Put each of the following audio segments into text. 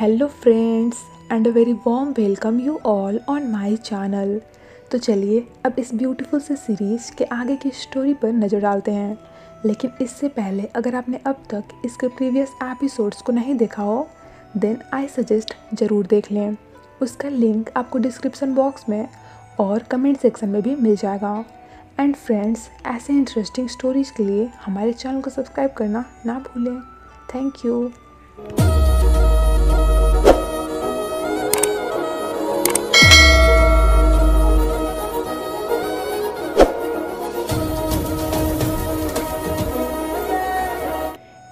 Hello friends and a very warm welcome you all on my channel. तो चलिए अब इस ब्यूटीफुल से सीरीज़ के आगे की स्टोरी पर नज़र डालते हैं। लेकिन इससे पहले अगर आपने अब तक इसके प्रीवियस एपिसोड्स को नहीं देखा हो देन आई सजेस्ट ज़रूर देख लें। उसका लिंक आपको डिस्क्रिप्शन बॉक्स में और कमेंट सेक्शन में भी मिल जाएगा। एंड फ्रेंड्स, ऐसे इंटरेस्टिंग स्टोरीज़ के लिए हमारे चैनल को सब्सक्राइब करना ना भूलें। Thank you.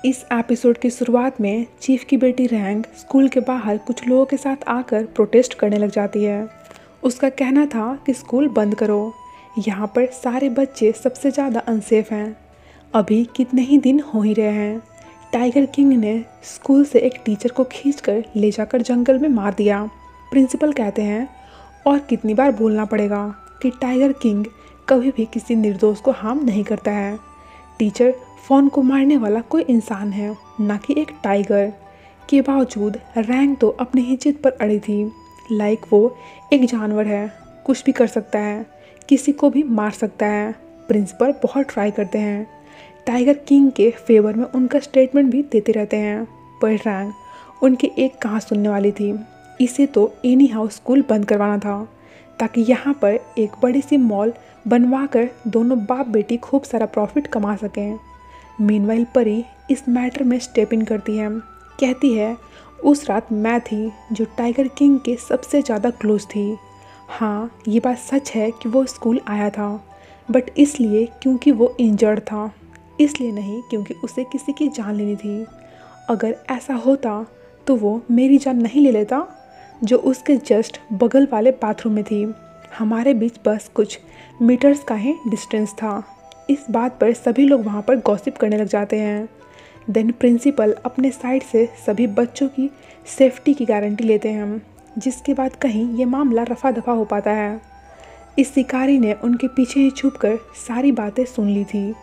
इस एपिसोड की शुरुआत में चीफ की बेटी रैंग स्कूल के बाहर कुछ लोगों के साथ आकर प्रोटेस्ट करने लग जाती है। उसका कहना था कि स्कूल बंद करो, यहाँ पर सारे बच्चे सबसे ज़्यादा अनसेफ हैं। अभी कितने ही दिन हो ही रहे हैं। टाइगर किंग ने स्कूल से एक टीचर को खींचकर ले जाकर जंगल में मार दिया। प्रिंसिपल कहते हैं और कितनी बार बोलना पड़ेगा कि टाइगर किंग कभी भी किसी निर्दोष को हार्म नहीं करता है। टीचर फ़ोन को मारने वाला कोई इंसान है, ना कि एक टाइगर। के बावजूद रैंग तो अपनी ही जिद पर अड़ी थी। लाइक वो एक जानवर है, कुछ भी कर सकता है, किसी को भी मार सकता है। प्रिंसिपल बहुत ट्राई करते हैं, टाइगर किंग के फेवर में उनका स्टेटमेंट भी देते रहते हैं, पर रैंग उनकी एक कहाँ सुनने वाली थी। इसे तो एनी हाउ स्कूल बंद करवाना था ताकि यहाँ पर एक बड़ी सी मॉल बनवा कर दोनों बाप बेटी खूब सारा प्रॉफिट कमा सकें। मीनवाइल परी इस मैटर में स्टेप इन करती है। कहती है उस रात मैं थी जो टाइगर किंग के सबसे ज़्यादा क्लोज थी। हाँ, ये बात सच है कि वो स्कूल आया था, बट इसलिए क्योंकि वो इंजर्ड था, इसलिए नहीं क्योंकि उसे किसी की जान लेनी थी। अगर ऐसा होता तो वो मेरी जान नहीं ले लेता जो उसके जस्ट बगल वाले बाथरूम में थी। हमारे बीच बस कुछ मीटर्स का ही डिस्टेंस था। इस बात पर सभी लोग वहाँ पर गॉसिप करने लग जाते हैं। देन प्रिंसिपल अपने साइड से सभी बच्चों की सेफ्टी की गारंटी लेते हैं, जिसके बाद कहीं ये मामला रफा दफा हो पाता है। इस शिकारी ने उनके पीछे ही छुपकर सारी बातें सुन ली थी।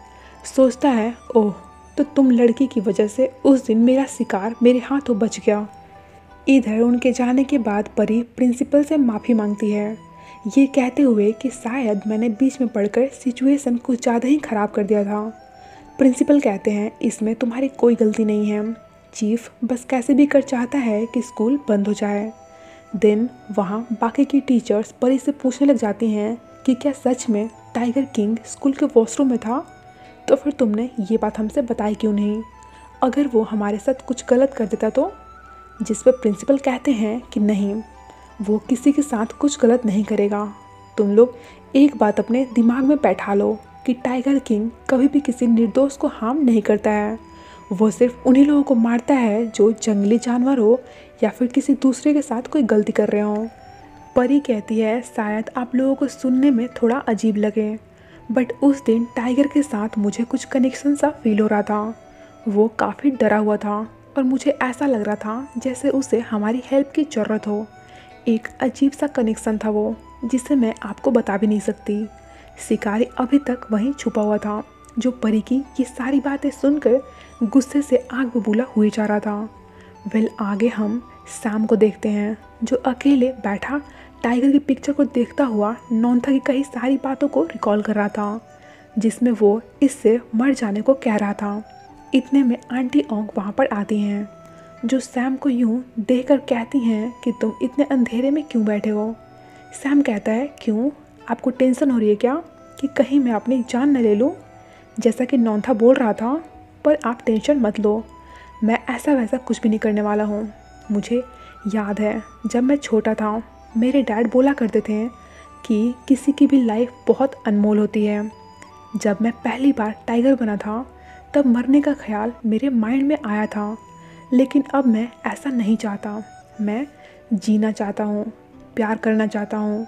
सोचता है ओह, तो तुम लड़की की वजह से उस दिन मेरा शिकार मेरे हाथों बच गया। इधर उनके जाने के बाद परी प्रिंसिपल से माफ़ी मांगती है, ये कहते हुए कि शायद मैंने बीच में पढ़कर सिचुएशन कुछ ज़्यादा ही ख़राब कर दिया था। प्रिंसिपल कहते हैं इसमें तुम्हारी कोई गलती नहीं है, चीफ बस कैसे भी कर चाहता है कि स्कूल बंद हो जाए। देन वहाँ बाकी की टीचर्स परी से पूछने लग जाती हैं कि क्या सच में टाइगर किंग स्कूल के वॉशरूम में था, तो फिर तुमने ये बात हमसे बताई क्यों नहीं? अगर वो हमारे साथ कुछ गलत कर देता तो? जिस पर प्रिंसिपल कहते हैं कि नहीं, वो किसी के साथ कुछ गलत नहीं करेगा। तुम लोग एक बात अपने दिमाग में बैठा लो कि टाइगर किंग कभी भी किसी निर्दोष को हार्म नहीं करता है। वो सिर्फ उन्हीं लोगों को मारता है जो जंगली जानवर हो या फिर किसी दूसरे के साथ कोई गलती कर रहे हो। परी कहती है शायद आप लोगों को सुनने में थोड़ा अजीब लगे, बट उस दिन टाइगर के साथ मुझे कुछ कनेक्शन सा फील हो रहा था। वो काफ़ी डरा हुआ था और मुझे ऐसा लग रहा था जैसे उसे हमारी हेल्प की ज़रूरत हो। एक अजीब सा कनेक्शन था वो, जिसे मैं आपको बता भी नहीं सकती। शिकारी अभी तक वहीं छुपा हुआ था, जो परी की ये सारी बातें सुनकर गुस्से से आग बबूला हुए जा रहा था। वेल, आगे हम सैम को देखते हैं, जो अकेले बैठा टाइगर की पिक्चर को देखता हुआ नॉन्था की कई सारी बातों को रिकॉल कर रहा था, जिसमें वो इससे मर जाने को कह रहा था। इतने में आंटी ओंग वहाँ पर आती हैं, जो सैम को यूं देखकर कहती हैं कि तुम इतने अंधेरे में क्यों बैठे हो? सैम कहता है क्यों, आपको टेंशन हो रही है क्या कि कहीं मैं अपनी जान न ले लूँ, जैसा कि नॉन्था बोल रहा था? पर आप टेंशन मत लो, मैं ऐसा वैसा कुछ भी नहीं करने वाला हूँ। मुझे याद है जब मैं छोटा था, मेरे डैड बोला करते थे कि किसी की भी लाइफ बहुत अनमोल होती है। जब मैं पहली बार टाइगर बना था तब मरने का ख्याल मेरे माइंड में आया था, लेकिन अब मैं ऐसा नहीं चाहता। मैं जीना चाहता हूँ, प्यार करना चाहता हूँ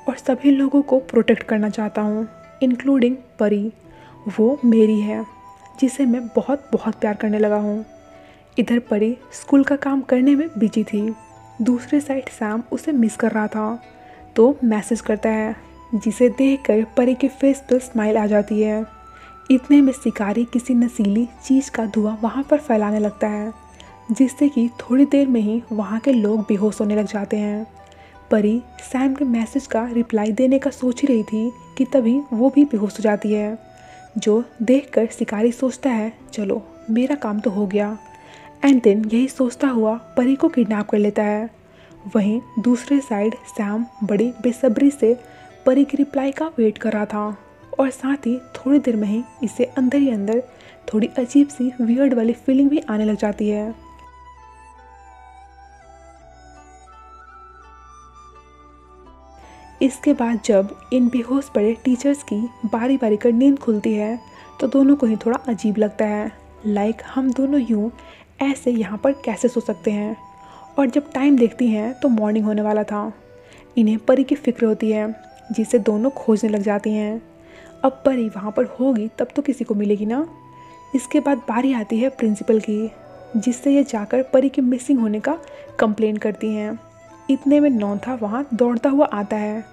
और सभी लोगों को प्रोटेक्ट करना चाहता हूँ, इंक्लूडिंग परी। वो मेरी है, जिसे मैं बहुत बहुत प्यार करने लगा हूँ। इधर परी स्कूल का काम करने में बिजी थी। दूसरे साइड सैम उसे मिस कर रहा था, तो मैसेज करता है, जिसे देखकर परी के फेस पर स्माइल आ जाती है। इतने में शिकारी किसी नशीली चीज़ का धुआं वहाँ पर फैलाने लगता है, जिससे कि थोड़ी देर में ही वहाँ के लोग बेहोश होने लग जाते हैं। परी सैम के मैसेज का रिप्लाई देने का सोच ही रही थी कि तभी वो भी बेहोश हो जाती है, जो देखकर शिकारी सोचता है चलो मेरा काम तो हो गया। एंड देन यही सोचता हुआ परी को किडनैप कर लेता है। वहीं दूसरे साइड सैम बड़ी बेसब्री से परी की रिप्लाई का वेट कर रहा था और साथ ही थोड़ी देर में ही इसे अंदर ही अंदर थोड़ी अजीब सी वियर्ड वाली फीलिंग भी आने लग जाती है। इसके बाद जब इन बेहोश पड़े टीचर्स की बारी बारी कर नींद खुलती है तो दोनों को ही थोड़ा अजीब लगता है, लाइक हम दोनों यूँ ऐसे यहाँ पर कैसे सो सकते हैं। और जब टाइम देखती हैं तो मॉर्निंग होने वाला था। इन्हें परी की फिक्र होती है जिसे दोनों खोजने लग जाती हैं। अब परी वहाँ पर होगी तब तो किसी को मिलेगी ना। इसके बाद बारी आती है प्रिंसिपल की, जिससे ये जाकर परी के मिसिंग होने का कंप्लेन करती हैं। इतने में नौंथा वहाँ दौड़ता हुआ आता है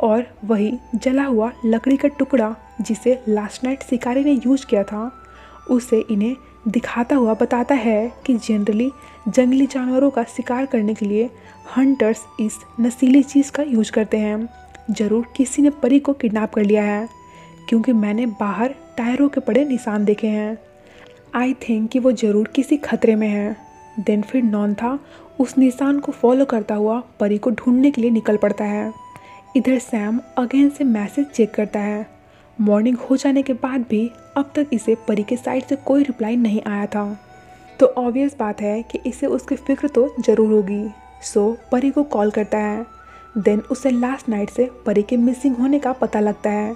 और वही जला हुआ लकड़ी का टुकड़ा जिसे लास्ट नाइट शिकारी ने यूज किया था उसे इन्हें दिखाता हुआ बताता है कि जनरली जंगली जानवरों का शिकार करने के लिए हंटर्स इस नशीली चीज़ का यूज करते हैं। ज़रूर किसी ने परी को किडनैप कर लिया है, क्योंकि मैंने बाहर टायरों के पड़े निशान देखे हैं। आई थिंक कि वो ज़रूर किसी खतरे में है। देन फिर नौंथा उस निशान को फॉलो करता हुआ परी को ढूंढने के लिए निकल पड़ता है। इधर सैम अगेन से मैसेज चेक करता है। मॉर्निंग हो जाने के बाद भी अब तक इसे परी के साइड से कोई रिप्लाई नहीं आया था, तो ऑब्वियस बात है कि इसे उसकी फ़िक्र तो ज़रूर होगी। सो परी को कॉल करता है। देन उसे लास्ट नाइट से परी के मिसिंग होने का पता लगता है।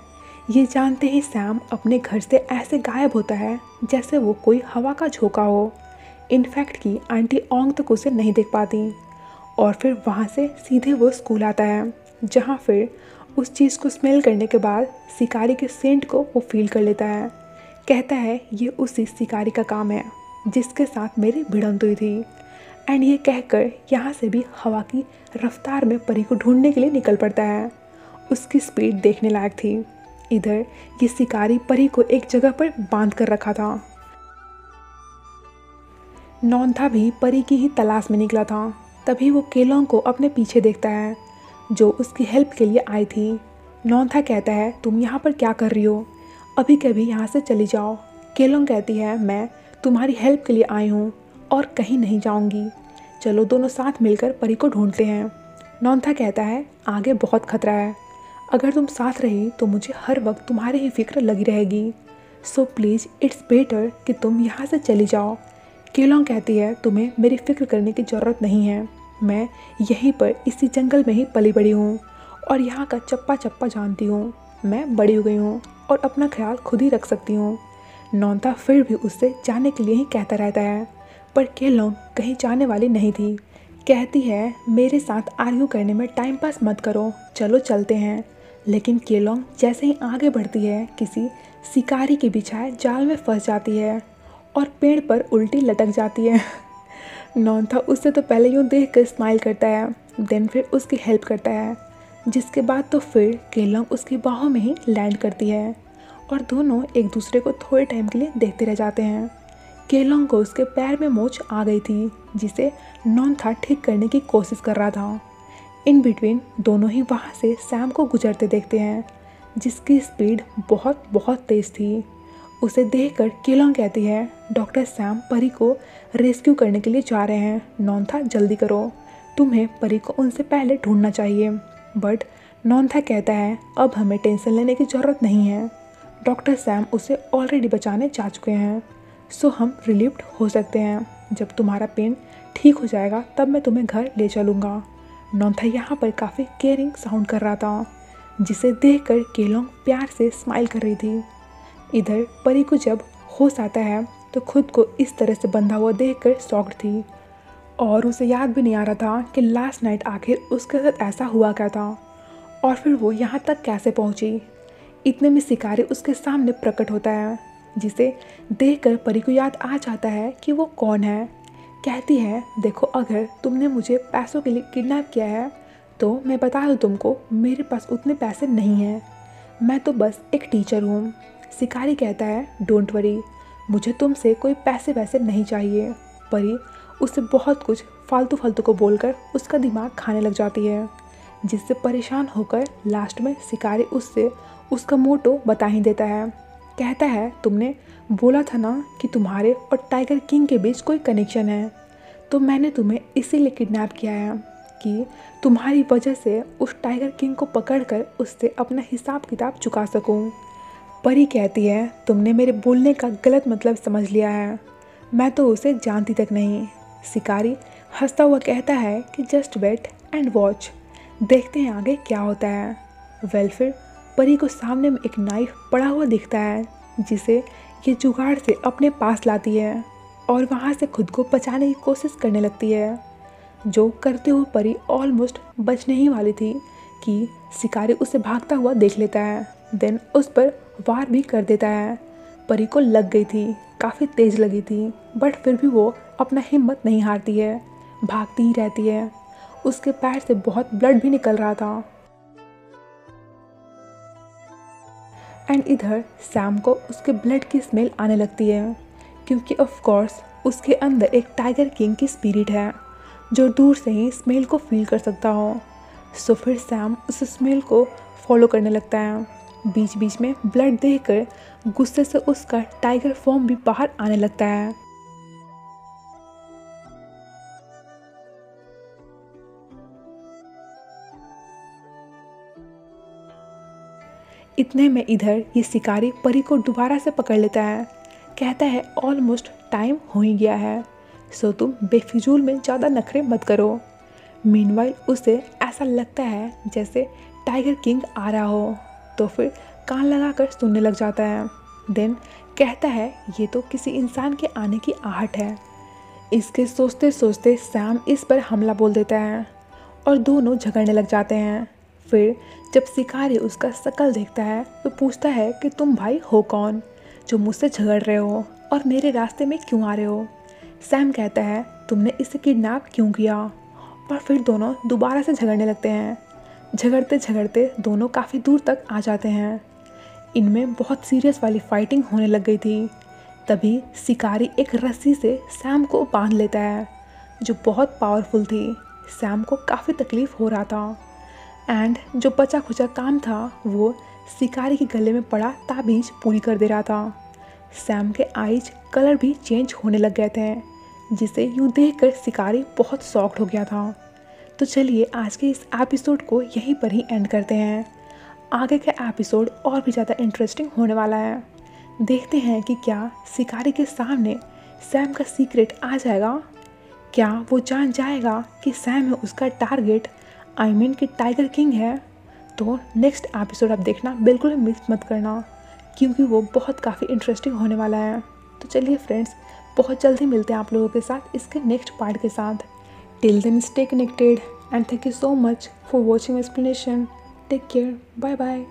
ये जानते ही सैम अपने घर से ऐसे गायब होता है जैसे वो कोई हवा का झोंका हो। इनफैक्ट कि आंटी ओंग तक उसे नहीं देख पाती। और फिर वहाँ से सीधे वो स्कूल आता है, जहाँ फिर उस चीज़ को स्मेल करने के बाद शिकारी के सेंट को वो फील कर लेता है। कहता है ये उसी शिकारी का काम है जिसके साथ मेरी भिड़ंत हुई थी। एंड ये कहकर यहाँ से भी हवा की रफ्तार में परी को ढूंढने के लिए निकल पड़ता है। उसकी स्पीड देखने लायक थी। इधर ये शिकारी परी को एक जगह पर बांध कर रखा था। नौंथा भी परी की ही तलाश में निकला था। तभी वो केलोंग को अपने पीछे देखता है, जो उसकी हेल्प के लिए आई थी। नौंथा कहता है तुम यहाँ पर क्या कर रही हो, अभी कभी यहाँ से चली जाओ। केलोंग कहती है मैं तुम्हारी हेल्प के लिए आई हूँ और कहीं नहीं जाऊँगी, चलो दोनों साथ मिलकर परी को ढूंढते हैं। नौंथा कहता है आगे बहुत खतरा है, अगर तुम साथ रही तो मुझे हर वक्त तुम्हारी ही फिक्र लगी रहेगी। सो प्लीज़ इट्स बेटर कि तुम यहाँ से चली जाओ। केलोंग कहती है तुम्हें मेरी फिक्र करने की ज़रूरत नहीं है, मैं यहीं पर इसी जंगल में ही पली बड़ी हूँ और यहाँ का चप्पा चप्पा जानती हूँ। मैं बड़ी हो गई हूँ और अपना ख्याल खुद ही रख सकती हूँ। नौंथा फिर भी उससे जाने के लिए ही कहता रहता है, पर केलोंग कहीं जाने वाली नहीं थी। कहती है मेरे साथ आर्ग्यू करने में टाइम पास मत करो, चलो चलते हैं। लेकिन केलोंग जैसे ही आगे बढ़ती है किसी शिकारी के बिछाए जाल में फंस जाती है और पेड़ पर उल्टी लटक जाती है। नौंथा उससे तो पहले यूँ देख कर स्माइल करता है, देन फिर उसकी हेल्प करता है, जिसके बाद तो फिर केलोंग उसकी बाहों में ही लैंड करती है और दोनों एक दूसरे को थोड़े टाइम के लिए देखते रह जाते हैं। केलोंग को उसके पैर में मोच आ गई थी, जिसे नौंथा ठीक करने की कोशिश कर रहा था। इन बिटवीन दोनों ही वहाँ से सैम को गुजरते देखते हैं, जिसकी स्पीड बहुत बहुत तेज़ थी। उसे देखकर केलोंग कहती है डॉक्टर सैम परी को रेस्क्यू करने के लिए जा रहे हैं, नौंथा जल्दी करो, तुम्हें परी को उनसे पहले ढूंढना चाहिए। बट नौंथा कहता है अब हमें टेंशन लेने की ज़रूरत नहीं है, डॉक्टर सैम उसे ऑलरेडी बचाने जा चुके हैं। सो हम रिलीव्ड हो सकते हैं, जब तुम्हारा पेन ठीक हो जाएगा तब मैं तुम्हें घर ले चलूँगा। नौंथा यहाँ पर काफ़ी केयरिंग साउंड कर रहा था, जिसे देखकर केलोंग प्यार से स्माइल कर रही थी। इधर परी को जब होश आता है तो खुद को इस तरह से बंधा हुआ देखकर शॉक्ड थी और उसे याद भी नहीं आ रहा था कि लास्ट नाइट आखिर उसके साथ ऐसा हुआ क्या था और फिर वो यहाँ तक कैसे पहुँची। इतने में शिकारी उसके सामने प्रकट होता है, जिसे देखकर परी को याद आ जाता है कि वो कौन है। कहती है देखो अगर तुमने मुझे पैसों के लिए किडनैप किया है तो मैं बता दूँ तुमको मेरे पास उतने पैसे नहीं हैं, मैं तो बस एक टीचर हूँ। शिकारी कहता है डोंट वरी, मुझे तुमसे कोई पैसे वैसे नहीं चाहिए। परी उससे बहुत कुछ फालतू फालतू को बोलकर उसका दिमाग खाने लग जाती है, जिससे परेशान होकर लास्ट में शिकारी उससे उसका मोटो बता ही देता है। कहता है, तुमने बोला था ना कि तुम्हारे और टाइगर किंग के बीच कोई कनेक्शन है, तो मैंने तुम्हें इसीलिए किडनैप किया है कि तुम्हारी वजह से उस टाइगर किंग को पकड़कर उससे अपना हिसाब किताब चुका सकूं। परी कहती है, तुमने मेरे बोलने का गलत मतलब समझ लिया है, मैं तो उसे जानती तक नहीं। शिकारी हंसता हुआ कहता है कि जस्ट वेट एंड वॉच, देखते हैं आगे क्या होता है। वेल फिर परी को सामने में एक नाइफ पड़ा हुआ दिखता है, जिसे ये जुगाड़ से अपने पास लाती है और वहाँ से खुद को बचाने की कोशिश करने लगती है। जो करते हुए परी ऑलमोस्ट बचने ही वाली थी कि शिकारी उसे भागता हुआ देख लेता है, देन उस पर वार भी कर देता है। परी को लग गई थी, काफ़ी तेज़ लगी थी, बट फिर भी वो अपना हिम्मत नहीं हारती है, भागती ही रहती है। उसके पैर से बहुत ब्लड भी निकल रहा था। एंड इधर सैम को उसके ब्लड की स्मेल आने लगती है, क्योंकि ऑफ कोर्स उसके अंदर एक टाइगर किंग की स्पिरिट है जो दूर से ही स्मेल को फील कर सकता हो। सो फिर सैम उस स्मेल को फॉलो करने लगता है। बीच बीच में ब्लड देखकर गुस्से से उसका टाइगर फॉर्म भी बाहर आने लगता है। इतने में इधर ये शिकारी परी को दोबारा से पकड़ लेता है। कहता है, ऑलमोस्ट टाइम हो ही गया है, सो तुम बेफिजूल में ज़्यादा नखरे मत करो। मीनवाइल उसे ऐसा लगता है जैसे टाइगर किंग आ रहा हो, तो फिर कान लगाकर सुनने लग जाता है। देन कहता है, ये तो किसी इंसान के आने की आहट है। इसके सोचते सोचते सैम इस पर हमला बोल देता है और दोनों झगड़ने लग जाते हैं। फिर जब शिकारी उसका शकल देखता है तो पूछता है कि तुम भाई हो कौन जो मुझसे झगड़ रहे हो और मेरे रास्ते में क्यों आ रहे हो। सैम कहता है, तुमने इसे किडनैप क्यों किया। और फिर दोनों दोबारा से झगड़ने लगते हैं। झगड़ते झगड़ते दोनों काफ़ी दूर तक आ जाते हैं। इनमें बहुत सीरियस वाली फाइटिंग होने लग गई थी। तभी शिकारी एक रस्सी से सैम को बांध लेता है, जो बहुत पावरफुल थी। सैम को काफ़ी तकलीफ़ हो रहा था एंड जो बचा खुचा काम था वो शिकारी के गले में पड़ा ताबीज़ पूरी कर दे रहा था। सैम के आइज कलर भी चेंज होने लग गए थे, जिसे यूँ देखकर शिकारी बहुत शॉक्ड हो गया था। तो चलिए आज के इस एपिसोड को यहीं पर ही एंड करते हैं। आगे का एपिसोड और भी ज़्यादा इंटरेस्टिंग होने वाला है। देखते हैं कि क्या शिकारी के सामने सैम का सीक्रेट आ जाएगा। क्या वो जान जाएगा कि सैम है उसका टारगेट, आई मीन कि टाइगर किंग है। तो नेक्स्ट एपिसोड आप देखना बिल्कुल मिस मत करना, क्योंकि वो बहुत काफ़ी इंटरेस्टिंग होने वाला है। तो चलिए फ्रेंड्स, बहुत जल्दी मिलते हैं आप लोगों के साथ इसके नेक्स्ट पार्ट के साथ। Till then stay connected and thank you so much for watching explanation. Take care, bye bye.